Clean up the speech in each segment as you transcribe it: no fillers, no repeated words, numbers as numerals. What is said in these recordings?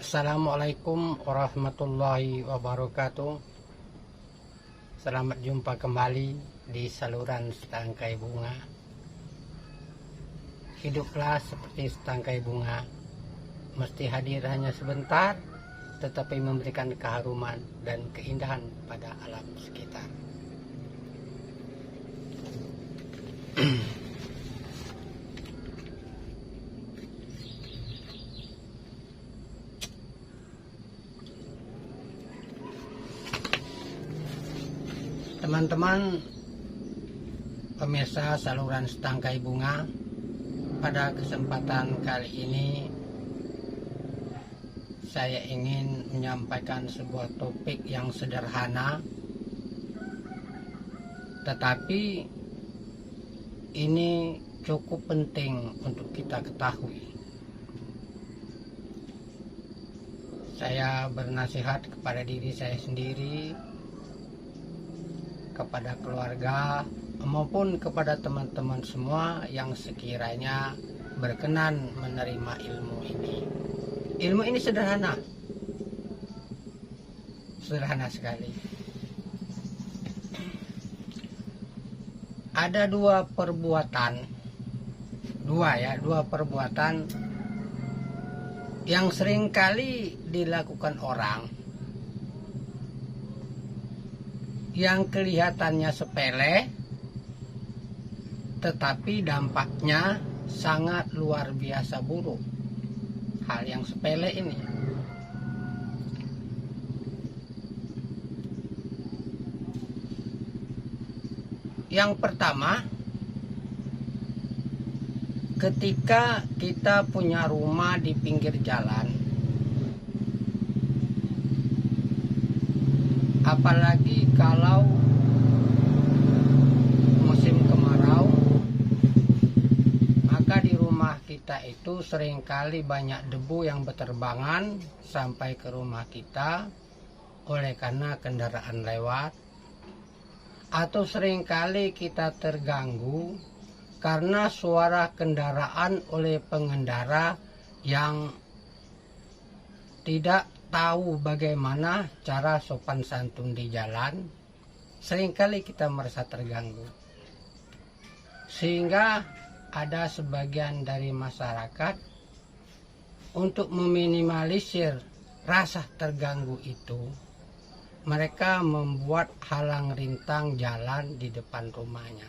Assalamualaikum warahmatullahi wabarakatuh. Selamat jumpa kembali di saluran setangkai bunga. Hiduplah seperti setangkai bunga, mesti hadir hanya sebentar, tetapi memberikan keharuman dan keindahan pada alam sekitar. Teman-teman pemirsa saluran setangkai bunga, pada kesempatan kali ini saya ingin menyampaikan sebuah topik yang sederhana, tetapi ini cukup penting untuk kita ketahui. Saya bernasihat kepada diri saya sendiri, kepada keluarga, maupun kepada teman-teman semua yang sekiranya berkenan menerima ilmu ini. Ilmu ini sederhana sekali. Ada dua perbuatan yang seringkali dilakukan orang, yang kelihatannya sepele, tetapi dampaknya sangat luar biasa buruk. Hal yang sepele ini, yang pertama, ketika kita punya rumah di pinggir jalan, apalagi kalau musim kemarau, maka di rumah kita itu seringkali banyak debu yang berterbangan sampai ke rumah kita oleh karena kendaraan lewat, atau seringkali kita terganggu karena suara kendaraan oleh pengendara yang tidak tahu bagaimana cara sopan santun di jalan. Seringkali kita merasa terganggu, sehingga ada sebagian dari masyarakat untuk meminimalisir rasa terganggu itu, mereka membuat halang rintang jalan di depan rumahnya,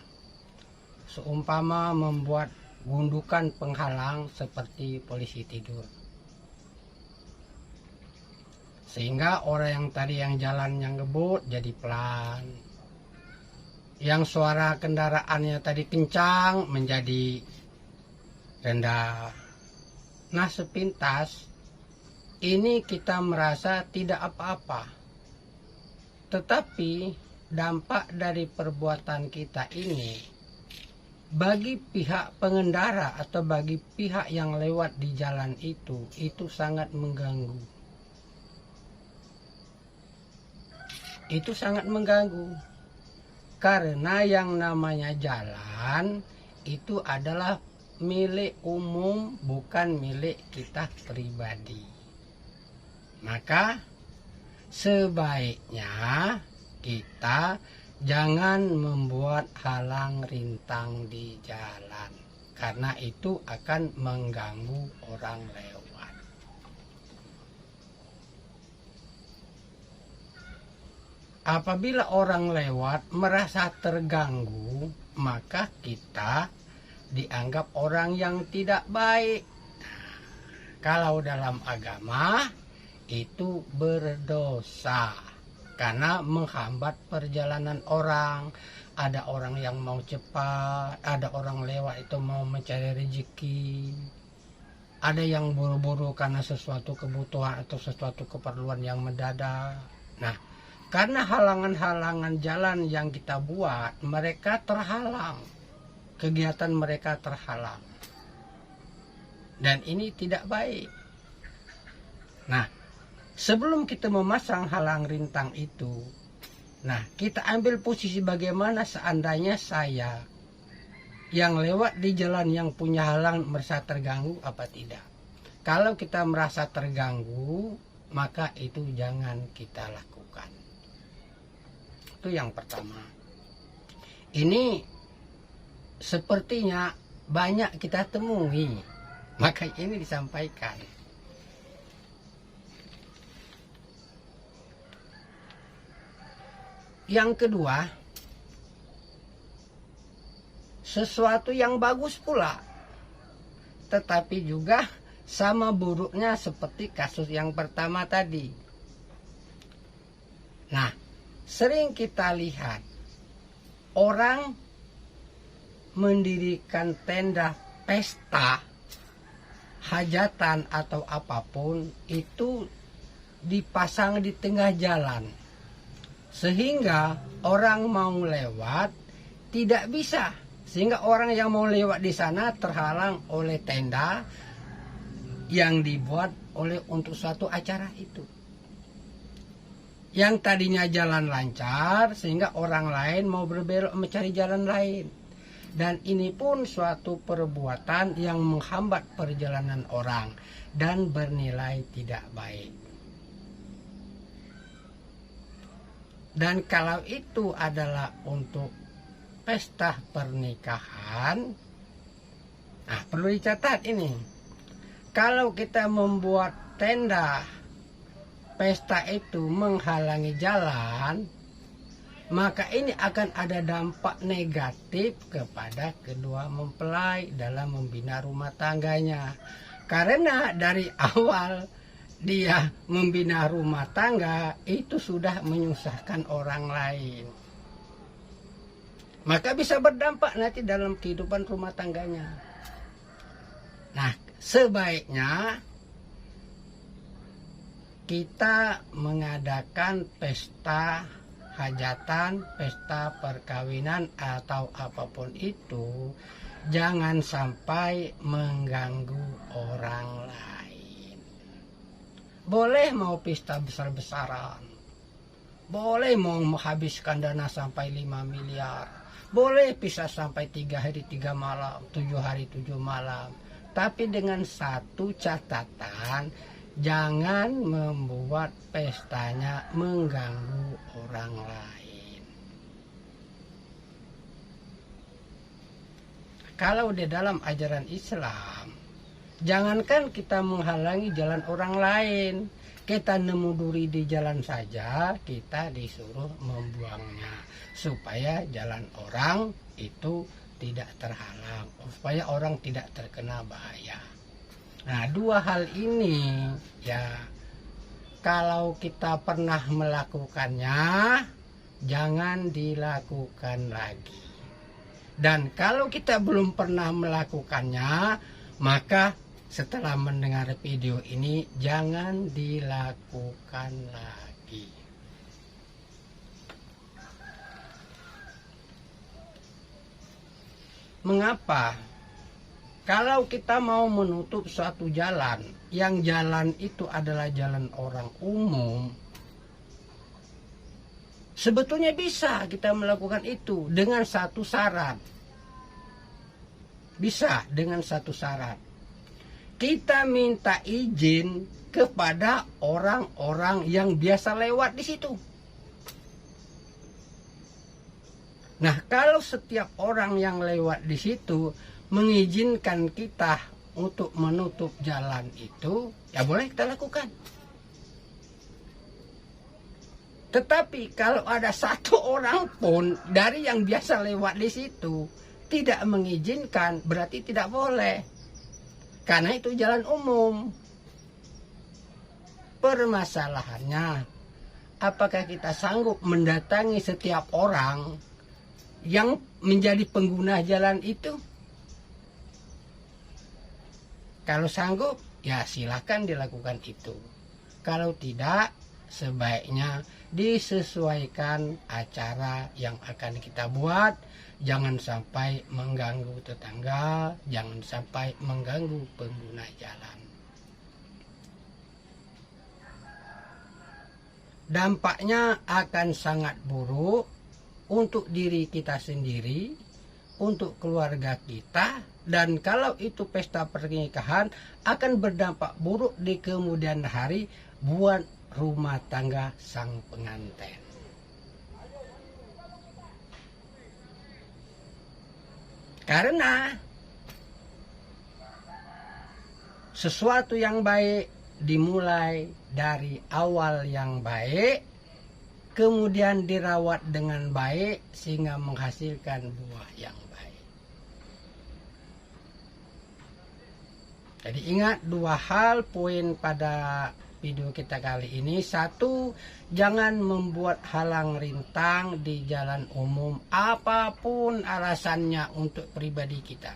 seumpama membuat gundukan penghalang seperti polisi tidur, sehingga orang yang tadi yang jalannya ngebut jadi pelan, yang suara kendaraannya tadi kencang menjadi rendah. Nah, sepintas ini kita merasa tidak apa-apa, tetapi dampak dari perbuatan kita ini bagi pihak pengendara atau bagi pihak yang lewat di jalan itu sangat mengganggu. Itu sangat mengganggu, karena yang namanya jalan itu adalah milik umum, bukan milik kita pribadi. Maka sebaiknya kita jangan membuat halang rintang di jalan, karena itu akan mengganggu orang lewat. Apabila orang lewat merasa terganggu, maka kita dianggap orang yang tidak baik. Kalau dalam agama itu berdosa, karena menghambat perjalanan orang. Ada orang yang mau cepat, ada orang lewat itu mau mencari rezeki, ada yang buru-buru karena sesuatu kebutuhan atau sesuatu keperluan yang mendadak. Nah, karena halangan-halangan jalan yang kita buat, mereka terhalang, kegiatan mereka terhalang, dan ini tidak baik. Nah, sebelum kita memasang halang rintang itu, nah, kita ambil posisi bagaimana seandainya saya yang lewat di jalan yang punya halang merasa terganggu apa tidak. kalau kita merasa terganggu, maka itu jangan kita lakukan. Itu yang pertama. Ini sepertinya banyak kita temui, maka ini disampaikan. Yang kedua, sesuatu yang bagus pula, tetapi juga sama buruknya seperti kasus yang pertama tadi. Nah, sering kita lihat orang mendirikan tenda pesta, hajatan atau apapun itu dipasang di tengah jalan. Sehingga orang mau lewat tidak bisa. Sehingga orang yang mau lewat di sana terhalang oleh tenda yang dibuat untuk suatu acara itu. Yang tadinya jalan lancar sehingga orang lain mau berbelok mencari jalan lain. Dan ini pun suatu perbuatan yang menghambat perjalanan orang dan bernilai tidak baik. Dan kalau itu adalah untuk pesta pernikahan, nah perlu dicatat ini. Kalau kita membuat tenda pesta itu menghalangi jalan, maka ini akan ada dampak negatif kepada kedua mempelai dalam membina rumah tangganya. Karena dari awal dia membina rumah tangga itu sudah menyusahkan orang lain, maka bisa berdampak nanti dalam kehidupan rumah tangganya. Nah, sebaiknya kita mengadakan pesta hajatan, pesta perkawinan atau apapun itu, jangan sampai mengganggu orang lain. Boleh mau pesta besar-besaran, boleh mau menghabiskan dana sampai 5 miliar, boleh bisa sampai 3 hari 3 malam, 7 hari 7 malam. Tapi dengan satu catatan, jangan membuat pestanya mengganggu orang lain. Kalau di dalam ajaran Islam, jangankan kita menghalangi jalan orang lain, kita nemu duri di jalan saja, kita disuruh membuangnya supaya jalan orang itu tidak terhalang, supaya orang tidak terkena bahaya. Nah, dua hal ini ya, kalau kita pernah melakukannya, jangan dilakukan lagi. Dan kalau kita belum pernah melakukannya, maka setelah mendengar video ini jangan dilakukan lagi. Mengapa? Kalau kita mau menutup suatu jalan, yang jalan itu adalah jalan orang umum, sebetulnya bisa kita melakukan itu dengan satu syarat. Bisa dengan satu syarat. Kita minta izin kepada orang-orang yang biasa lewat di situ. Nah, kalau setiap orang yang lewat di situ mengizinkan kita untuk menutup jalan itu, ya boleh kita lakukan. Tetapi kalau ada satu orang pun dari yang biasa lewat di situ tidak mengizinkan, berarti tidak boleh. Karena itu jalan umum. Permasalahannya, apakah kita sanggup mendatangi setiap orang yang menjadi pengguna jalan itu? Kalau sanggup, ya silakan dilakukan itu. Kalau tidak, sebaiknya disesuaikan acara yang akan kita buat. Jangan sampai mengganggu tetangga, jangan sampai mengganggu pengguna jalan. Dampaknya akan sangat buruk untuk diri kita sendiri, untuk keluarga kita, dan kalau itu pesta pernikahan akan berdampak buruk di kemudian hari buat rumah tangga sang pengantin. Karena sesuatu yang baik dimulai dari awal yang baik, kemudian dirawat dengan baik sehingga menghasilkan buah yang baik. Jadi ingat dua hal poin pada video kita kali ini. Satu, jangan membuat halang rintang di jalan umum apapun alasannya untuk pribadi kita.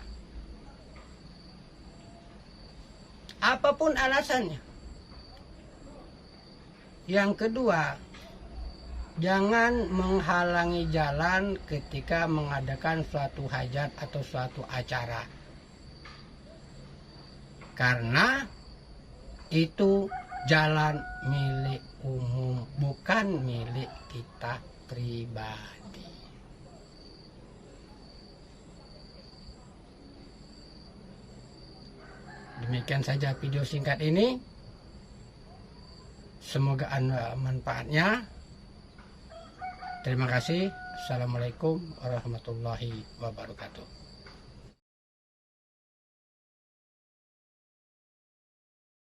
Apapun alasannya. Yang kedua, jangan menghalangi jalan ketika mengadakan suatu hajat atau suatu acara. Karena itu jalan milik umum, bukan milik kita pribadi. Demikian saja video singkat ini. Semoga ada manfaatnya. Terima kasih. Assalamualaikum warahmatullahi wabarakatuh.